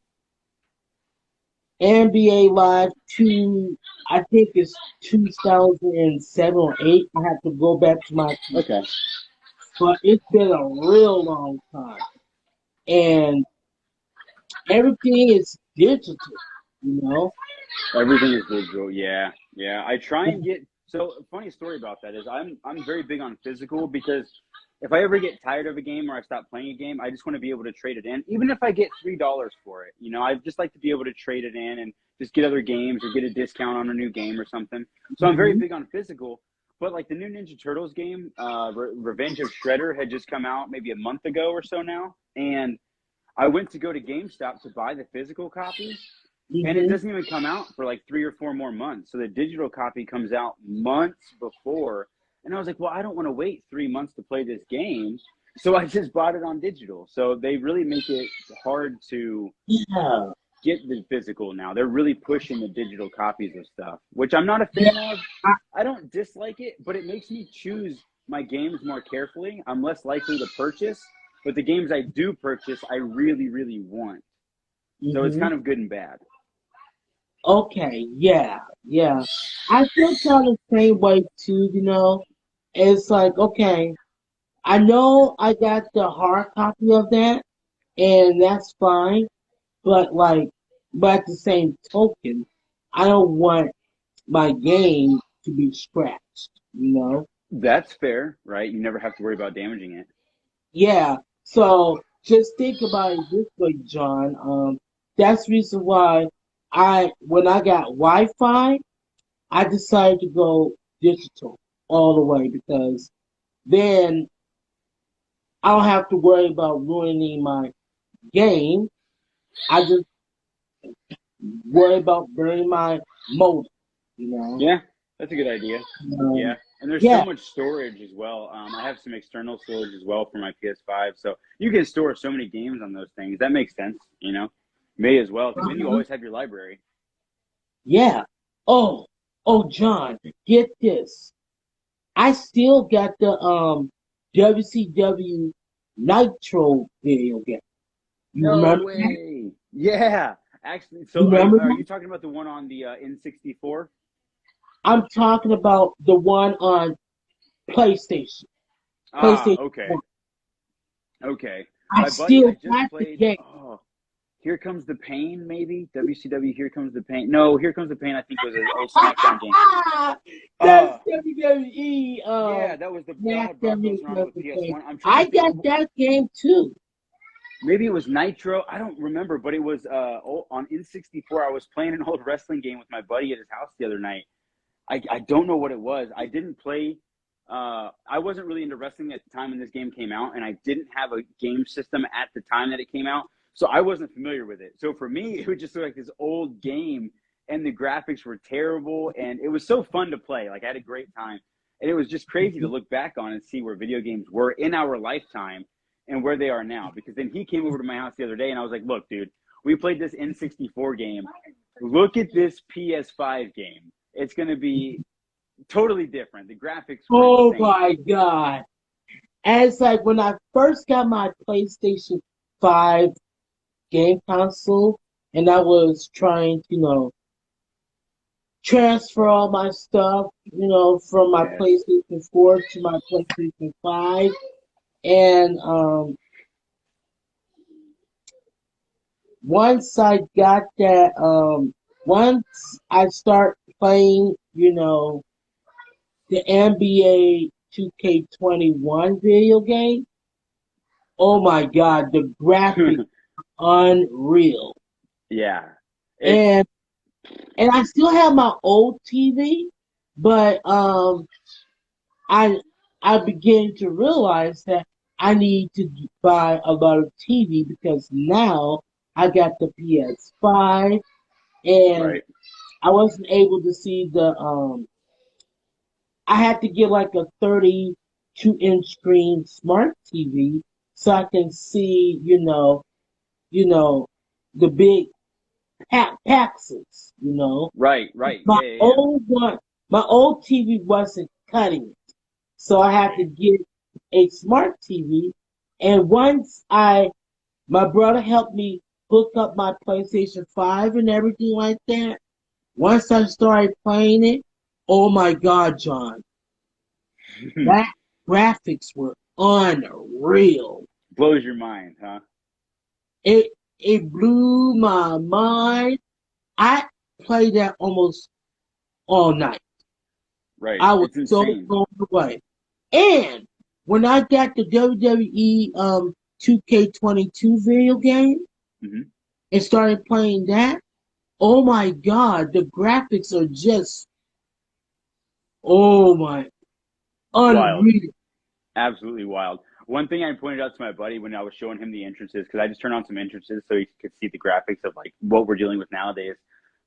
NBA Live 2. I think it's 2007 or 8. I have to go back to my, Okay. but it's been a real long time, and everything is digital. You know. Everything is digital. Yeah, yeah. I try and get. So funny story about that is I'm very big on physical because if I ever get tired of a game or I stop playing a game, I just want to be able to trade it in, even if I get $3 for it. I just like to be able to trade it in and just get other games or get a discount on a new game or something. So I'm very Hmm. big on physical. But like the new Ninja Turtles game, Revenge of Shredder had just come out maybe a month ago or so now, and I went to go to GameStop to buy the physical copy, and it Hmm. doesn't even come out for like 3 or 4 more months. So the digital copy comes out months before. And I was like, well, I don't want to wait 3 months to play this game. So I just bought it on digital. So they really make it hard to Yeah. get the physical now. They're really pushing the digital copies of stuff, which I'm not a Yeah. fan of. I don't dislike it, but it makes me choose my games more carefully. I'm less likely to purchase, but the games I do purchase, I really, really want. So it's Hmm. kind of good and bad. Okay. Yeah. Yeah. I feel kind of the same way too. It's like okay, I know I got the hard copy of that, and that's fine. But but at the same token, I don't want my game to be scratched. You know? That's fair, right? You never have to worry about damaging it. Yeah. So just think about it this way, John. That's the reason why when I got Wi-Fi, I decided to go digital all the way because then I don't have to worry about ruining my game. I just worry about burning my modem. You know? Yeah, that's a good idea. Yeah, Um, and there's so yeah. much storage as well. I have some external storage as well for my PS5, so you can store so many games on those things. That makes sense. May as well, because then you Uh-huh. always have your library. Yeah. Oh, John, get this. I still got the WCW Nitro video game. You No remember that? way. Yeah, actually. You So remember are that? you talking about the one on the N64? I'm talking about the one on PlayStation. Ah, PlayStation okay, 1. okay. I My buddy, still I just got the played. game. Oh, Here Comes the Pain, maybe WCW. Here Comes the Pain. No, Here Comes the Pain. I think was an old SmackDown game. That's Uh, WWE. yeah, that was the God. Brock WWE Lesnar on it with game. PS1. I'm trying I to think got of that game too. maybe it was Nitro. I don't remember, but it was on N64. I was playing an old wrestling game with my buddy at his house the other night. I don't know what it was. I didn't play. I wasn't really into wrestling at the time when this game came out, and I didn't have a game system at the time that it came out, so I wasn't familiar with it. So for me, it would just look like this old game, and the graphics were terrible, and it was so fun to play. Like I had a great time, and it was just crazy to look back on and see where video games were in our lifetime and where they are now. Because then he came over to my house the other day, and I was like, "Look, dude, we played this N64 game. Look at this PS5 game. It's going to be totally different. The graphics were Oh insane." my God. And it's like when I first got my PlayStation 5 game console and I was trying to, transfer all my stuff, from my Yes. PlayStation 4 to my PlayStation 5. And once I got that, once I start playing, the NBA 2K21 video game, oh my God, the graphics unreal. Yeah. And I still have my old TV, but I begin to realize that I need to buy a lot of TV because now I got the PS5 and Right. I wasn't able to see I had to get like a 32-inch screen smart TV so I can see, the big pixels. Right. Right. My Yeah. my old TV wasn't cutting it. So I had to get a smart TV. And once my brother helped me hook up my PlayStation 5 and everything like that. Once I started playing it, oh my God, John, that graphics were unreal. Blows your mind, huh? It blew my mind. I played that almost all night. Right. I was It's so insane. blown away. And when I got the WWE 2K22 video game Hmm. and started playing that, oh my God, the graphics are just, oh my, Wild. unreal. Absolutely wild. One thing I pointed out to my buddy when I was showing him the entrances, because I just turned on some entrances so he could see the graphics of like what we're dealing with nowadays.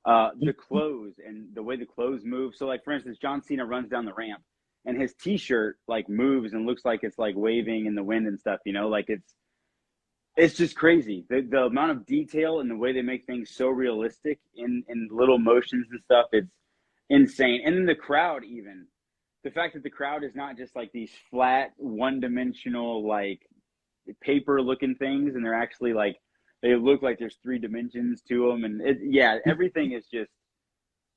The clothes and the way the clothes move. So, like for instance, John Cena runs down the ramp, and his T-shirt like moves and looks like it's like waving in the wind and stuff. Like it's just crazy. The amount of detail and the way they make things so realistic in little motions and stuff. It's insane. And then the crowd, even the fact that the crowd is not just like these flat, one-dimensional like paper looking things, and they're actually like they look like there's three dimensions to them, and everything is just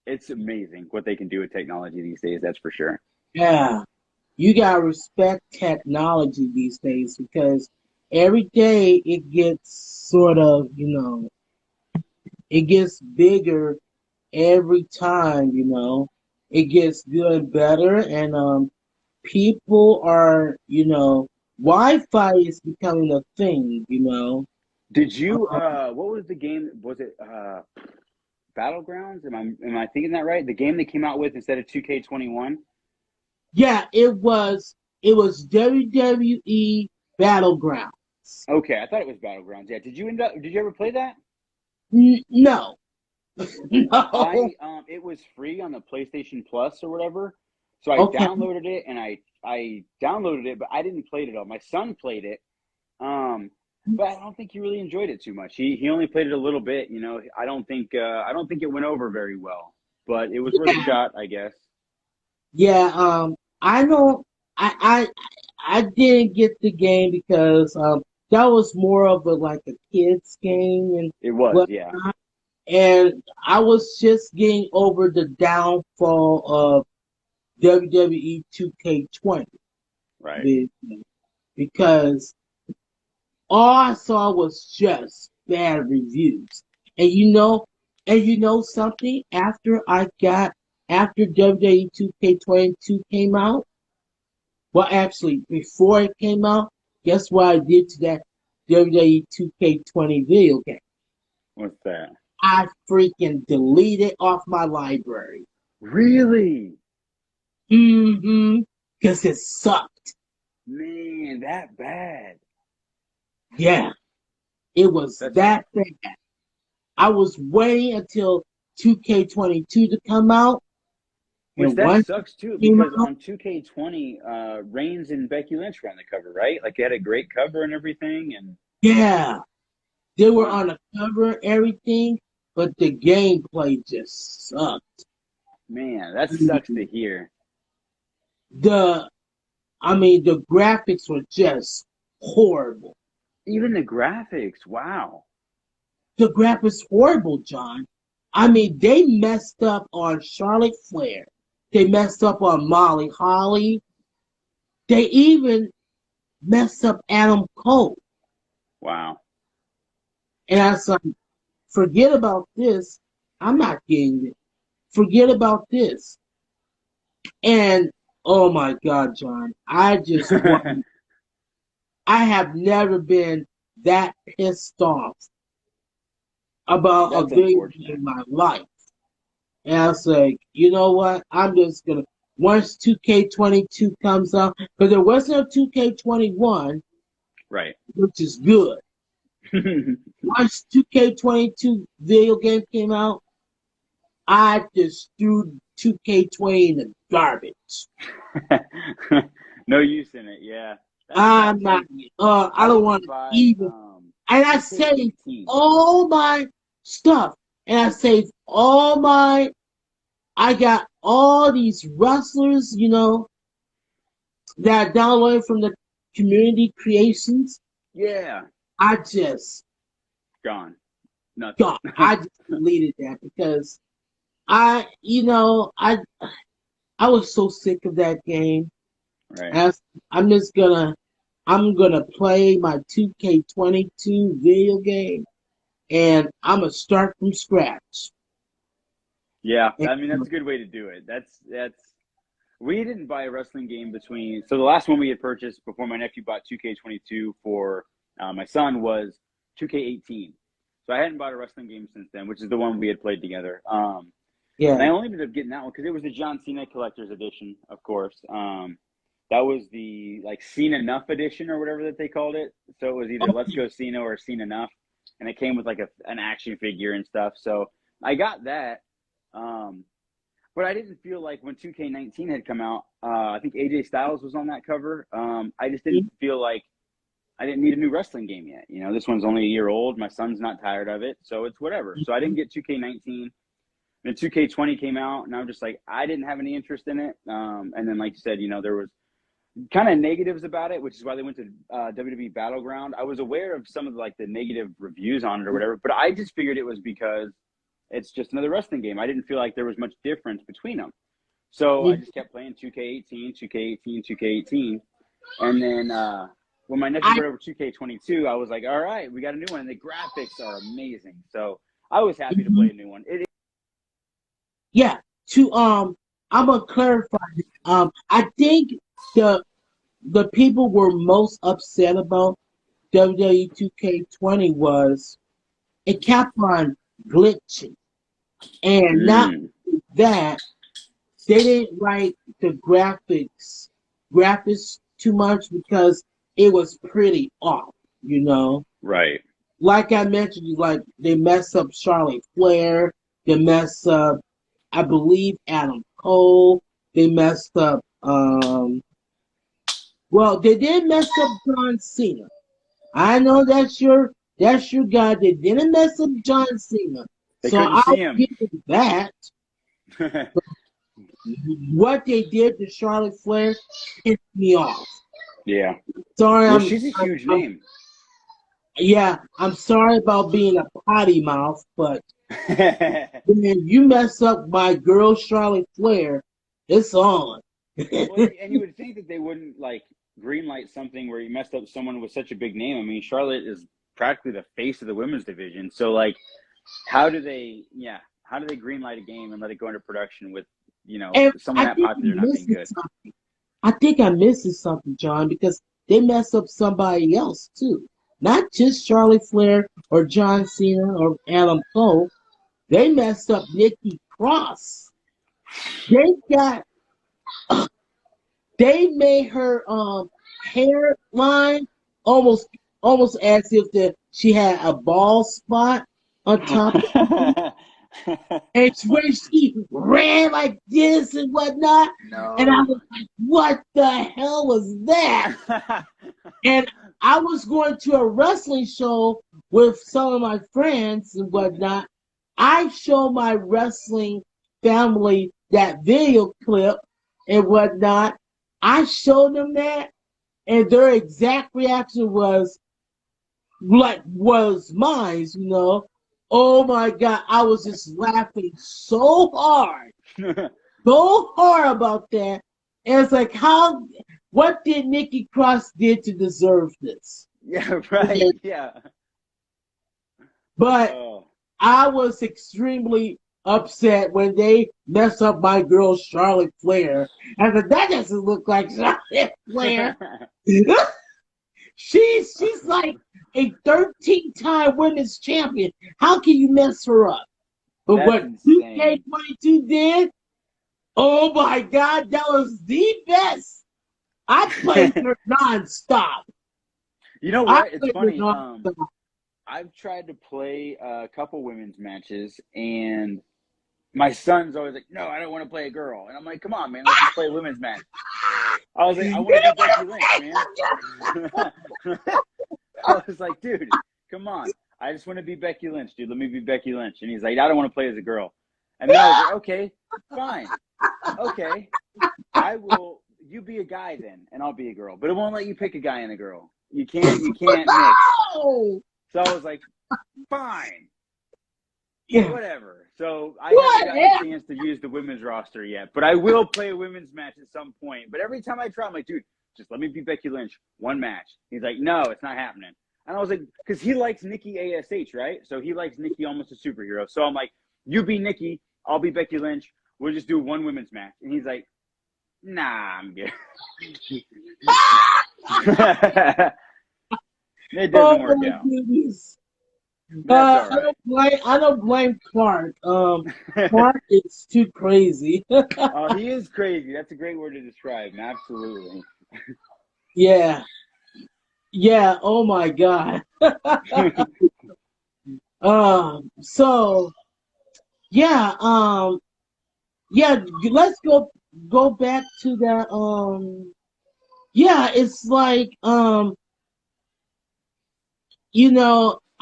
it's amazing what they can do with technology these days. That's for sure. Yeah, you gotta respect technology these days because every day it gets sort of, it gets bigger every time. It gets good and better, and people are, Wi-Fi is becoming a thing. Did you Uh, what was the game? Was it Battlegrounds? Am I thinking that right? The game they came out with instead of 2K21? yeah, it was WWE Battleground. Okay, I thought it was Battlegrounds. Yeah. Did you ever play that? No, I no. it was free on the PlayStation Plus or whatever. So I Okay. downloaded it and I downloaded it, but I didn't play it at all. My son played it. But I don't think he really enjoyed it too much. He only played it a little bit, I don't think it went over very well. But it was worth a shot, I guess. Yeah, I don't. I didn't get the game because that was more of a like a kids game and It was, yeah. whatnot. And I was just getting over the downfall of WWE 2K20 Right. because all I saw was just bad reviews. And you know something? After WWE 2K22 came out, well, actually, before it came out, guess what I did to that WWE 2K20 video game? What's that? I freaking deleted off my library. Really? Mm-hmm. Because it sucked. Man, that bad. Yeah. It was That's that bad. I was waiting until 2K22 to come out. Which And that once sucks too, it came because out, on 2K20, Reigns and Becky Lynch were on the cover, right? Like they had a great cover and everything, and yeah, they were wow, on the cover, everything, but the gameplay just sucked. man, that sucks to hear. The, the graphics were just horrible. Even the graphics, wow. The graphics horrible, John. I mean, they messed up on Charlotte Flair. They messed up on Molly Holly. They even messed up Adam Cole. Wow. And I was like, forget about this. I'm not getting it. Forget about this. And oh my God, John, I have never been that pissed off about a That's video game unfortunate. in my life. And I was like, you know what? I'm just gonna once 2K22 comes out, because there wasn't a 2K21, Right. which is good. Once 2K22 video game came out, I just threw 2K20 in the garbage. No use in it, yeah. That I'm sucks. not. I I don't didn't want to buy even. And I saved 2K18. all my stuff, and I saved all my. I got all these wrestlers, that I downloaded from the community creations. Yeah, I just gone. Nothing. got. I just deleted that because I was so sick of that game. Right. As I'm gonna play my 2K22 video game, and I'm gonna start from scratch. Yeah, And, I mean that's a good way to do it. We didn't buy a wrestling game so the last one we had purchased before my nephew bought 2K22 for my son was 2K18. So I hadn't bought a wrestling game since then, which is the one we had played together. And I yeah, only ended up getting that one because it was the John Cena Collector's Edition, of course. That was the like Cena Enough edition or whatever that they called it. So it was either Let's Go Cena or Cena Enough, and it came with like an action figure and stuff. So I got that. But I didn't feel like when 2K19 had come out, I think AJ Styles was on that cover. I just didn't feel like I didn't need a new wrestling game yet. This one's only a year old. My son's not tired of it, so it's whatever. So I didn't get 2K19. Then 2K20 came out, and I was just like, I didn't have any interest in it. And then, like you said, there was kind of negatives about it, which is why they went to WWE Battleground. I was aware of some of the negative reviews on it or whatever, but I just figured it was because it's just another wrestling game. I didn't feel like there was much difference between them. So I just kept playing 2K18, 2K18, 2K18. And then when my nephew brought over 2K22, I was like, all right, we got a new one. And the graphics are amazing. So I was happy to play a new one. yeah. I'm gonna clarify. I think the people were most upset about WWE 2K20 was it kept on glitching, and not that they didn't like the graphics too much because it was pretty off. Right. Like I mentioned, like they messed up Charlotte Flair, they messed up, I believe, Adam Cole, they messed up. Well, they did mess up John Cena. I know that's your guy. They didn't mess up John Cena, They so couldn't see I'll him. give them that. What they did to Charlotte Flair pissed me off. Yeah. Sorry, Well, she's a huge name. Yeah, I'm sorry about being a potty mouth, but when you mess up my girl Charlotte Flair, it's on. Well, and you would think that they wouldn't greenlight something where you messed up someone with such a big name? I mean, Charlotte is practically the face of the women's division. So like, how do they greenlight a game and let it go into production with, And someone I that think popular I'm not being missing good? something. I think I'm missing something, John, because they mess up somebody else too. Not just Charlotte Flair or John Cena or Adam Cole. They messed up Nikki Cross. They got they made her hairline almost as if she had a bald spot on top of it. And when she ran like this and whatnot, and I No. was like, what the hell was that? And I was going to a wrestling show with some of my friends and whatnot. I showed my wrestling family that video clip and whatnot. I showed them that, and their exact reaction was mine, Oh my God, I was just laughing so hard about that. And it's like, what did Nikki Cross did to deserve this? Yeah, right. Yeah. But Oh. I was extremely upset when they messed up my girl Charlotte Flair. I said, that doesn't look like Charlotte Flair. She's like a 13-time women's champion. How can you mess her up? But That's what insane. 2K22 did, oh my God, that was the best. I played her nonstop. You know I what? It's played her funny. nonstop. I've tried to play a couple women's matches, and my son's always like, "No, I don't want to play a girl." And I'm like, "Come on, man, let's just play a women's match." I was like, "I want to be Becky Lynch, man." I was like, "Dude, come on. I just want to be Becky Lynch, dude. Let me be Becky Lynch." And he's like, "I don't want to play as a girl." And then I was like, "Okay, fine. Okay, I will. You be a guy then, and I'll be a girl. But it won't let you pick a guy and a girl. You can't mix." Oh, So I was like, "Fine, yeah. whatever." So I What? haven't gotten a chance to use the women's roster yet, but I will play a women's match at some point. But every time I try, I'm like, "Dude, just let me be Becky Lynch, one match." He's like, "No, it's not happening." And I was like, because he likes Nikki ASH, right? So he likes Nikki almost a superhero. So I'm like, "You be Nikki, I'll be Becky Lynch. We'll just do one women's match." And he's like, "Nah, I'm good." It doesn't work my out. goodness. That's all right. I don't blame Clark. Clark is too crazy. Oh, he is crazy. That's a great word to describe him. Absolutely. Yeah. Yeah, oh my God. So yeah, yeah, let's go back to that. Yeah, it's like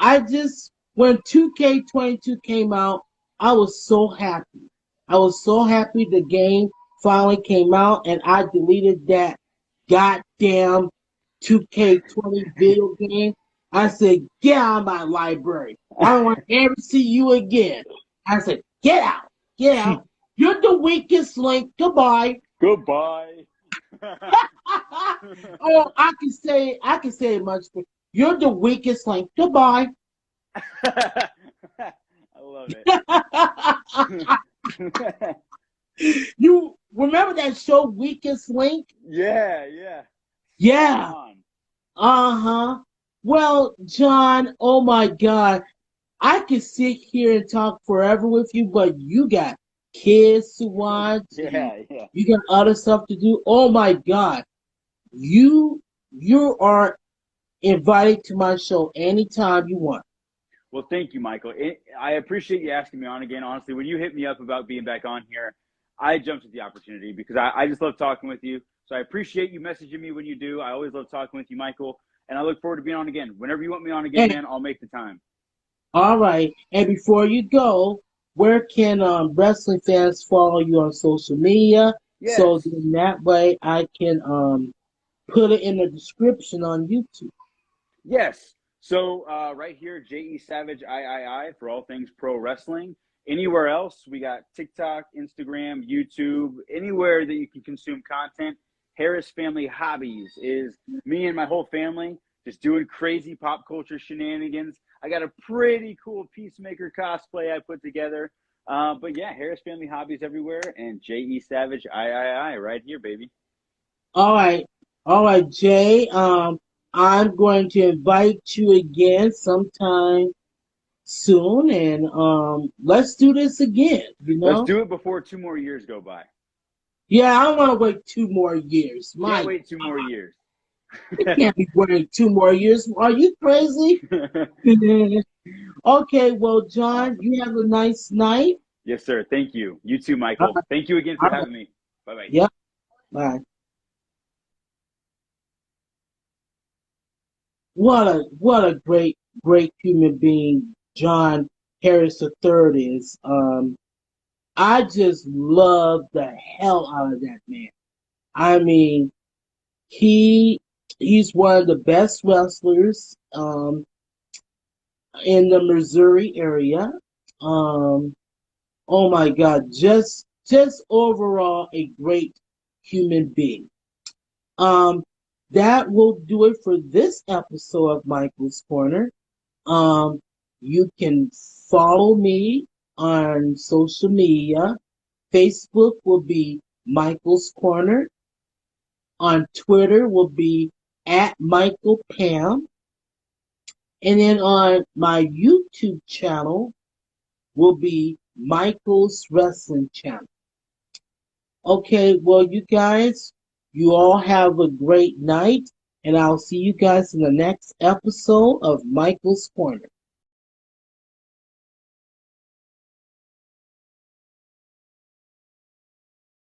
I just when 2K22 came out, I was so happy. I was so happy the game finally came out, and I deleted that goddamn 2K20 video game. I said, get out of my library. I don't want to ever see you again. I said, get out. Get out. You're the weakest link. Goodbye. Goodbye. Oh, I can say it much. You're the weakest link. Goodbye. I love it. You remember that show, Weakest Link? Yeah. Yeah. Uh-huh. Well, John, oh my God. I could sit here and talk forever with you, but you got kids to watch. Yeah. You got other stuff to do. Oh my God. You are invited to my show anytime you want. Well, thank you, Michael. I appreciate you asking me on again. Honestly, when you hit me up about being back on here, I jumped at the opportunity because I just love talking with you. So I appreciate you messaging me when you do. I always love talking with you, Michael. And I look forward to being on again. Whenever you want me on again, man, I'll make the time. All right. And before you go, where can wrestling fans follow you on social media? Yes. So then that way I can put it in the description on YouTube. Yes. So right here, J.E. Savage III for all things pro wrestling. Anywhere else, we got TikTok, Instagram, YouTube, anywhere that you can consume content. Harris Family Hobbies is me and my whole family just doing crazy pop culture shenanigans. I got a pretty cool Peacemaker cosplay I put together. But yeah, Harris Family Hobbies everywhere, and J.E. Savage I right here, baby. All right, Jay. I'm going to invite you again sometime soon, and let's do this again. Let's do it before 2 more years go by. Yeah, I don't want to wait 2 more years. Can't wait 2 more years. You can't be waiting 2 more years. Are you crazy? Okay, well, John, you have a nice night. Yes, sir. Thank you. You too, Michael. Thank you again for having me. Bye-bye. Yep. Bye. What a great human being John Harris III is. I just love the hell out of that man. I mean, he's one of the best wrestlers in the Missouri area. Oh my God, just overall a great human being. That will do it for this episode of Michael's Corner. You can follow me on social media. Facebook will be Michael's Corner. On Twitter will be at Michael Pam. And then on my YouTube channel will be Michael's Wrestling Channel. Okay, well, you guys, you all have a great night, and I'll see you guys in the next episode of Michael's Corner.